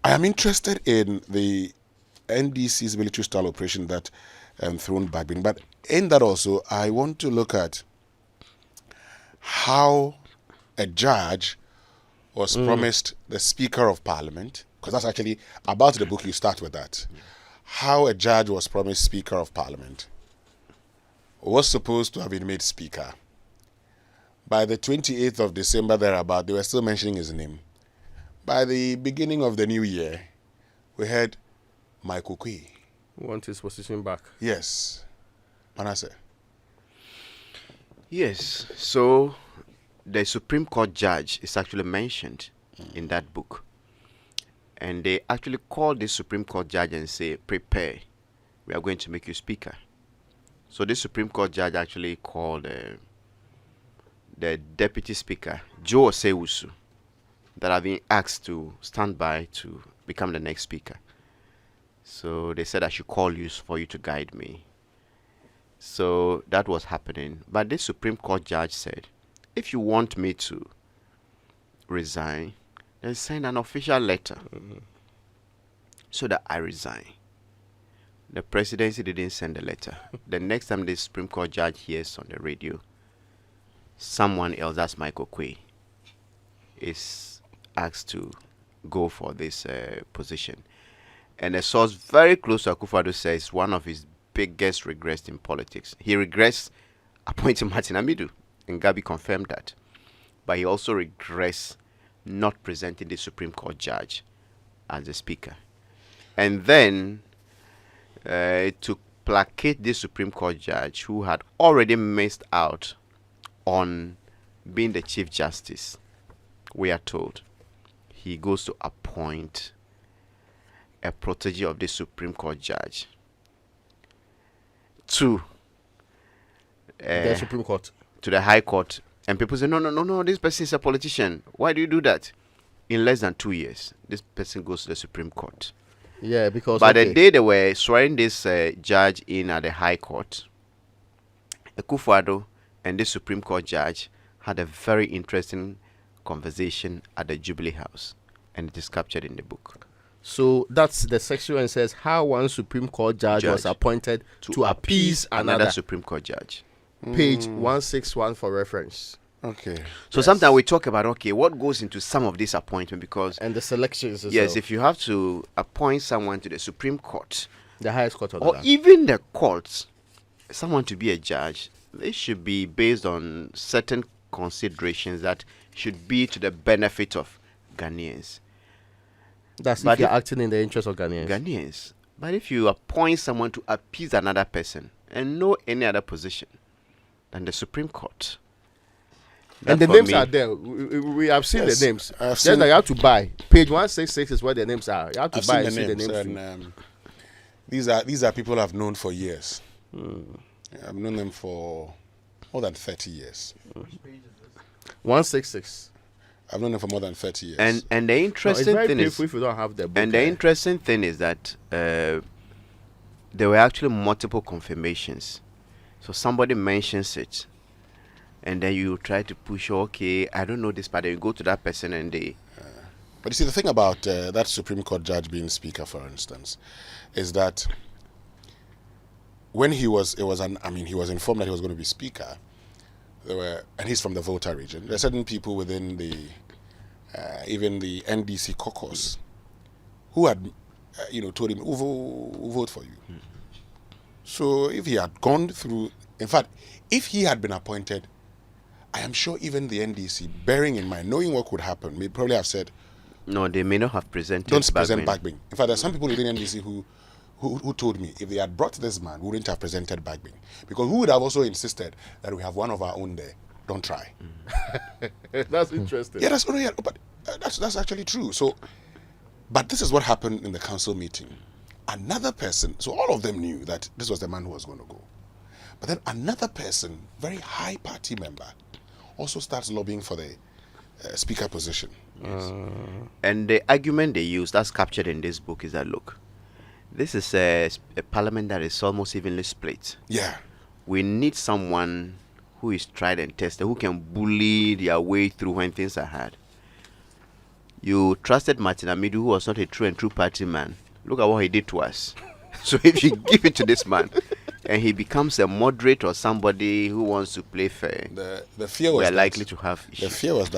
I am interested in the NDC's military style operation that thrown Bagbin. But in that also, I want to look at how a judge was promised the Speaker of Parliament, because that's actually about the book. You start with that. How a judge was promised Speaker of Parliament, was supposed to have been made Speaker. By the 28th of December, thereabout, they were still mentioning his name. By the beginning of the new year, we heard Michael Kwe. Want his position back. Yes. Manasseh. Yes. So the Supreme Court judge is actually mentioned in that book. And they actually call this Supreme Court judge and say, prepare, we are going to make you speaker. So this Supreme Court judge actually called the deputy speaker, Joe Osewusu, that have been asked to stand by to become the next speaker. So they said I should call you for you to guide me. So that was happening. But this Supreme Court judge said, if you want me to resign, then send an official letter so that I resign. The presidency didn't send a letter. The next time the Supreme Court judge hears on the radio, someone else, that's Michael Kwe, is asked to go for this position. And a source very close to Akufo-Addo says one of his biggest regrets in politics. He regrets appointing Martin Amidu, and Gabi confirmed that. But he also regrets not presenting the Supreme Court judge as the speaker. And then to placate this Supreme Court judge who had already missed out on being the Chief Justice, we are told he goes to appoint a protege of the Supreme Court judge to The Supreme Court. to the High Court. And people say, no, this person is a politician. Why do you do that? In less than 2 years, this person goes to the Supreme Court. Yeah, because By the day they were swearing this judge in at the High Court, Akufo-Addo and this Supreme Court judge had a very interesting conversation at the Jubilee House, and it is captured in the book. So that's the section and says how one Supreme Court judge was appointed to appease another Supreme Court judge. Page 161 for reference. Okay. So sometimes we talk about, okay, what goes into some of this appointment, because And the selections as yes, well. if you have to appoint someone to the Supreme Court The highest court of the or land. even the courts, someone to be a judge, they should be based on certain considerations that should be to the benefit of Ghanaians. That's But if you're if- acting in the interest of Ghanaians. But if you appoint someone to appease another person and no any other position than the Supreme Court, And that the for names me- are there. We have seen Yes, the names. I have Just seen- like you have to buy. Page 166 is where the names are. You have to I've buy seen and see the names. and too. these are people I've known for years. I've known them for more than 30 years. 166. I've known them for more than 30 years. and the No, it's interesting very thing is, painful if you don't have the book. and the interesting thing is that there were actually multiple confirmations. So somebody mentions it, and then you try to push, okay, I don't know this, but then you go to that person and they, But you see, the thing about that Supreme Court judge being speaker, for instance, is that when he was informed that he was going to be speaker. And he's from the Volta region. There are certain people within the, even the NDC caucus, who had, told him, we'll vote for you. So if he had gone through, in fact, if he had been appointed, I am sure even the NDC, bearing in mind, knowing what could happen, may probably have said, no, they may not have presented. don't present Bagbin. Bagbin. In fact, there are some people within NDC who told me if they had brought this man, we wouldn't have presented Bagbin. Because who would have also insisted that we have one of our own there? Don't try. That's interesting. Yeah, that's actually true. So, but this is what happened in the council meeting. Another person, so all of them knew that this was the man who was going to go. But then another person, very high party member, also starts lobbying for the speaker position. And the argument they use, that's captured in this book, is that, look, this is a parliament that is almost evenly split. Yeah. We need someone who is tried and tested, who can bully their way through when things are hard. You trusted Martin Amidu, who was not a true and true party man. Look at what he did to us. So if you give it to this man, and he becomes a moderate or somebody who wants to play fair, the fear was we are likely to have the issues. fear was that